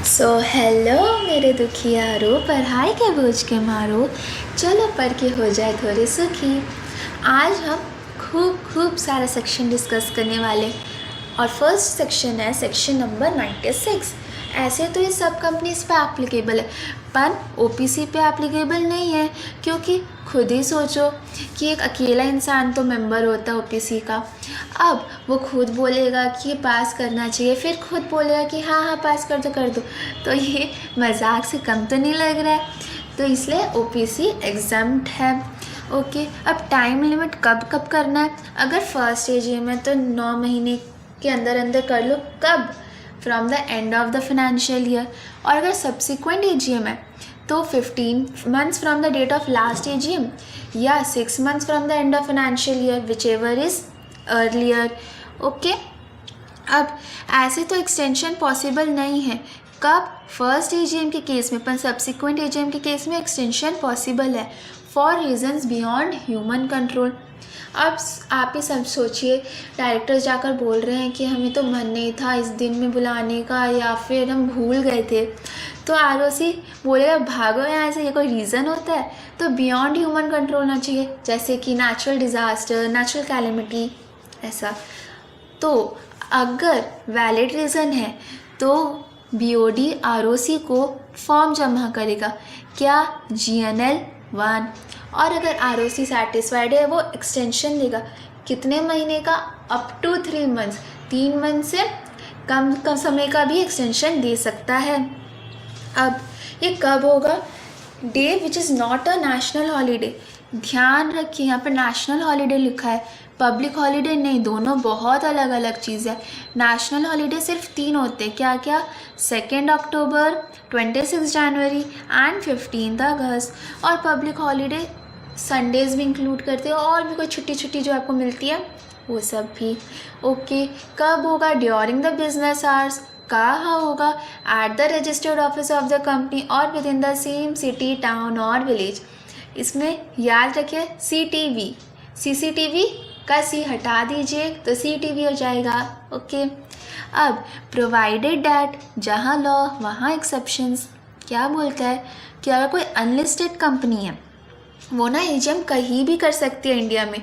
Hello मेरे दुखियारो, पढ़ाई के बोझ के मारो, चलो पढ़ के हो जाए थोड़े सुखी। आज हम खूब सारा सेक्शन डिस्कस करने वाले और फर्स्ट सेक्शन है सेक्शन नंबर 96। ऐसे तो ये सब कंपनीज पे एप्लीकेबल है पर ओपीसी पे एप्लीकेबल नहीं है, क्योंकि खुद ही सोचो कि एक अकेला इंसान तो मेंबर होता है ओपीसी का। अब वो खुद बोलेगा कि पास करना चाहिए, फिर खुद बोलेगा कि हाँ पास कर दो, तो ये मजाक से कम तो नहीं लग रहा है। तो इसलिए ओपीसी एग्जम्प्ट है। ओके, अब टाइम लिमिट कब करना है? अगर फर्स्ट एजीएम है तो 9 महीने के अंदर कर लो। कब? From the end of the financial year. और अगर सब्सिक्वेंट एजीएम है तो 15 months from the date of last AGM या 6 months from the end of financial year, whichever is earlier. Okay, अब ऐसे तो एक्सटेंशन पॉसिबल नहीं है। कब? फर्स्ट एजीएम के केस में, पर सब्सिक्वेंट एजीएम के केस में एक्सटेंशन पॉसिबल है for reasons beyond human control. अब आप ही सब सोचिए, डायरेक्टर्स जाकर बोल रहे हैं कि हमें तो मन नहीं था इस दिन में बुलाने का, या फिर हम भूल गए थे, तो आरओसी बोलेगा भागो यहाँ से। ये कोई रीज़न होता है? तो बियॉन्ड ह्यूमन कंट्रोल होना चाहिए, जैसे कि नेचुरल डिज़ास्टर, नेचुरल कैलेमिटी, ऐसा। तो अगर वैलिड रीज़न है तो बीओडी आरओसी को फॉर्म जमा करेगा, क्या? GNL 1। और अगर आरओसी सेटिस्फाइड है वो एक्सटेंशन देगा। कितने महीने का? Up to 3 months. 3 मंथ से कम समय का भी एक्सटेंशन दे सकता है। अब ये कब होगा? Day which is not a national holiday. ध्यान रखिए, यहाँ पर नेशनल हॉलीडे लिखा है, पब्लिक हॉलीडे नहीं। दोनों बहुत अलग अलग चीज़ है। नेशनल हॉलीडे सिर्फ 3 होते हैं, क्या क्या? 2 अक्टूबर, 26 जनवरी एंड 15 अगस्त। और पब्लिक हॉलीडे संडेज़ भी इंक्लूड करते हैं, और भी कोई छुट्टी जो आपको मिलती है वो सब भी। ओके, कब होगा? During the business hours. कहाँ होगा? At the registered office of the company और within the same city, town और विलेज। इसमें याद रखिए CTV, CCTV का C हटा दीजिए तो CTV हो जाएगा। ओके, अब प्रोवाइडेड डैट, जहाँ लॉ वहाँ एक्सेप्शंस। क्या बोलता है कि अगर कोई अनलिस्टेड कंपनी है वो ना एजीएम कहीं भी कर सकती है इंडिया में,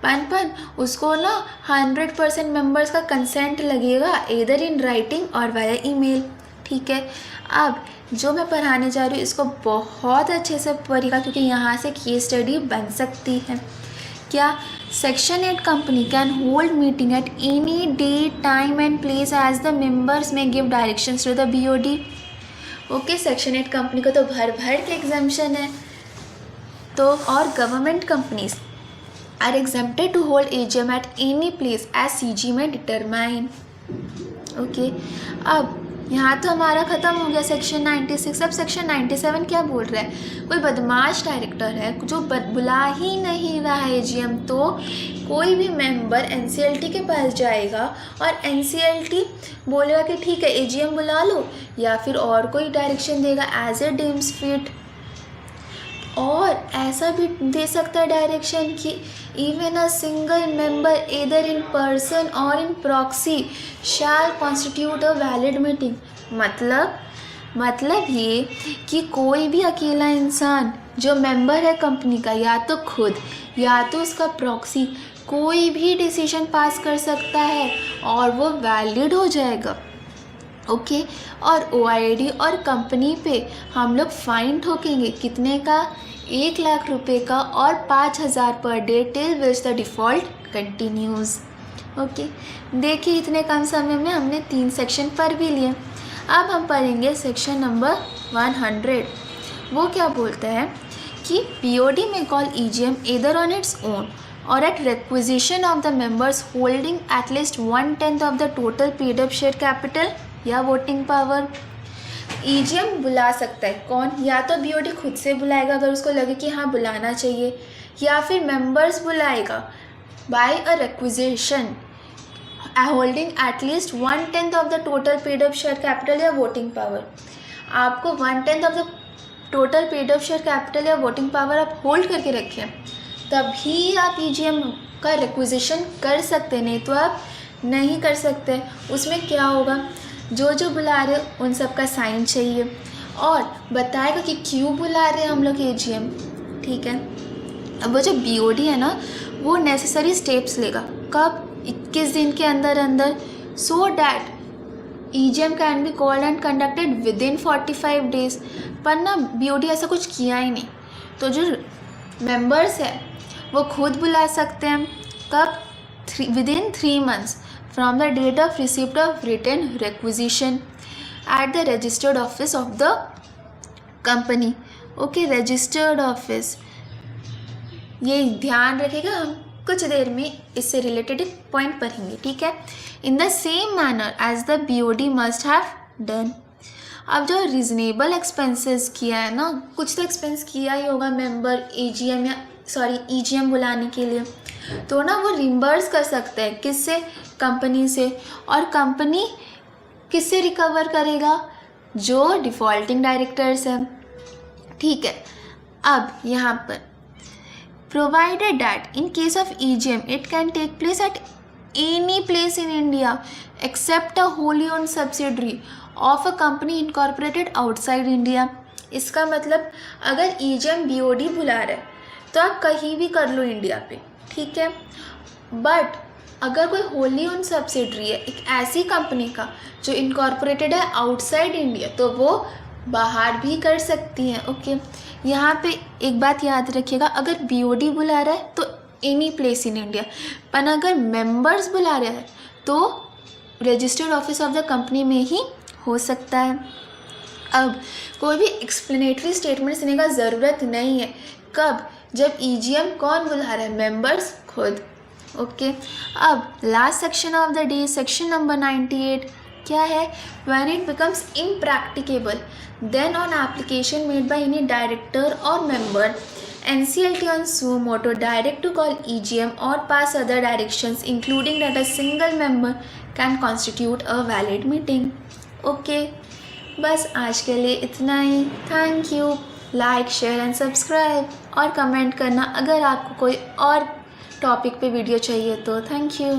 पर उसको ना 100% मेंबर्स का कंसेंट लगेगा, इधर इन राइटिंग और वाया ईमेल। ठीक है, अब जो मैं पढ़ाने जा रही हूँ इसको बहुत अच्छे से पढ़िएगा, क्योंकि यहाँ से केस स्टडी बन सकती है। क्या? Section 8 company can hold meeting at any day, time and place as the members may give directions to the BOD. Okay, section 8 company को तो भर के एग्जाम्पशन है। तो और government companies are exempted to hold AGM at any place as CG may determine. Okay, अब यहाँ तो हमारा ख़त्म हो गया सेक्शन 96। अब सेक्शन 97 क्या बोल रहा है? कोई बदमाश डायरेक्टर है जो बुला ही नहीं रहा है एजीएम, तो कोई भी मेंबर एनसीएलटी के पास जाएगा और एनसीएलटी बोलेगा कि ठीक है एजीएम बुला लो, या फिर और कोई डायरेक्शन देगा एज ए डीम्स फिट। और ऐसा भी दे सकता है डायरेक्शन कि इवन अ सिंगल मेंबर इधर इन पर्सन और in proxy shall constitute a valid meeting. मतलब ये कि कोई भी अकेला इंसान जो मेंबर है कंपनी का, या तो खुद या तो उसका प्रॉक्सी, कोई भी डिसीजन पास कर सकता है और वो वैलिड हो जाएगा। ओके, और OID और कंपनी पे हम लोग फाइन ठोकेंगे। कितने का? 1 लाख रुपए का और 5,000 per day till which the default continues. Okay, देखिए इतने कम समय में हमने 3 सेक्शन पढ़ भी लिए। अब हम पढ़ेंगे सेक्शन नंबर 100। वो क्या बोलता है कि BOD में call EGM either on its own or at requisition of the members holding at least 1/10 of the total paid up share capital या वोटिंग पावर। EGM बुला सकता है कौन? या तो BOD खुद से बुलाएगा अगर उसको लगे कि हाँ बुलाना चाहिए, या फिर मेंबर्स बुलाएगा by a requisition holding at least 1/10 of the total paid up share capital या वोटिंग पावर। आपको 1/10 of the total paid up share capital या वोटिंग पावर आप होल्ड करके रखें, तभी आप EGM का रिक्विजिशन कर सकते, नहीं तो आप नहीं कर सकते। उसमें क्या होगा? जो जो बुला रहे हो उन सब का साइन चाहिए और बताएगा कि क्यों बुला रहे हैं हम लोग AGM, ठीक है। अब वो जो BOD है ना, वो नेसेसरी स्टेप्स लेगा। कब? 21 दिन के अंदर अंदर, so that EGM can be called and conducted with in 45 days. पर ना BOD ऐसा कुछ किया ही नहीं, तो जो मेंबर्स है वो खुद बुला सकते हैं। कब? Within 3 months from the date of receipt of written requisition at the registered office of the company. Okay, registered office, ये ध्यान रखिएगा, हम कुछ देर में इससे रिलेटेड एक पॉइंट पढ़ेंगे, ठीक है। In the same manner as the BOD must have done. अब जो रीजनेबल एक्सपेंसेस किया है ना, कुछ तो एक्सपेंस किया ही होगा मेंबर EGM बुलाने के लिए, तो ना वो रिम्बर्स कर सकते हैं। किससे? कंपनी से। और कंपनी किससे रिकवर करेगा? जो डिफ़ॉल्टिंग डायरेक्टर्स हैं, ठीक है। अब यहाँ पर provided that in case of EGM it can take place at any place in India except a wholly owned subsidiary of a company incorporated outside India। इसका मतलब अगर EGM BOD बुला रहा है तो आप कहीं भी कर लो इंडिया पे, ठीक है। बट अगर कोई होली ओन सब्सिडरी है एक ऐसी कंपनी का जो इनकॉर्पोरेटेड है आउटसाइड इंडिया, तो वो बाहर भी कर सकती हैं। ओके, यहाँ पे एक बात याद रखिएगा, अगर BOD बुला रहा है तो एनी प्लेस इन इंडिया, पर अगर मेंबर्स बुला रहे हैं तो registered office of the company में ही हो सकता है। अब कोई भी एक्सप्लेनेटरी स्टेटमेंट देने का ज़रूरत नहीं है। कब? जब EGM कौन बुला रहा है? मेंबर्स खुद। ओके, अब last section of the day, section number 98 क्या है? When it becomes impracticable, then on application made by any director or member, NCLT on suo motu direct to call EGM or pass other directions, including that a single member can constitute a valid meeting। Okay, बस आज के लिए इतना ही। Thank you. Like, share and subscribe और comment करना अगर आपको कोई और टॉपिक पे वीडियो चाहिए तो। Thank you.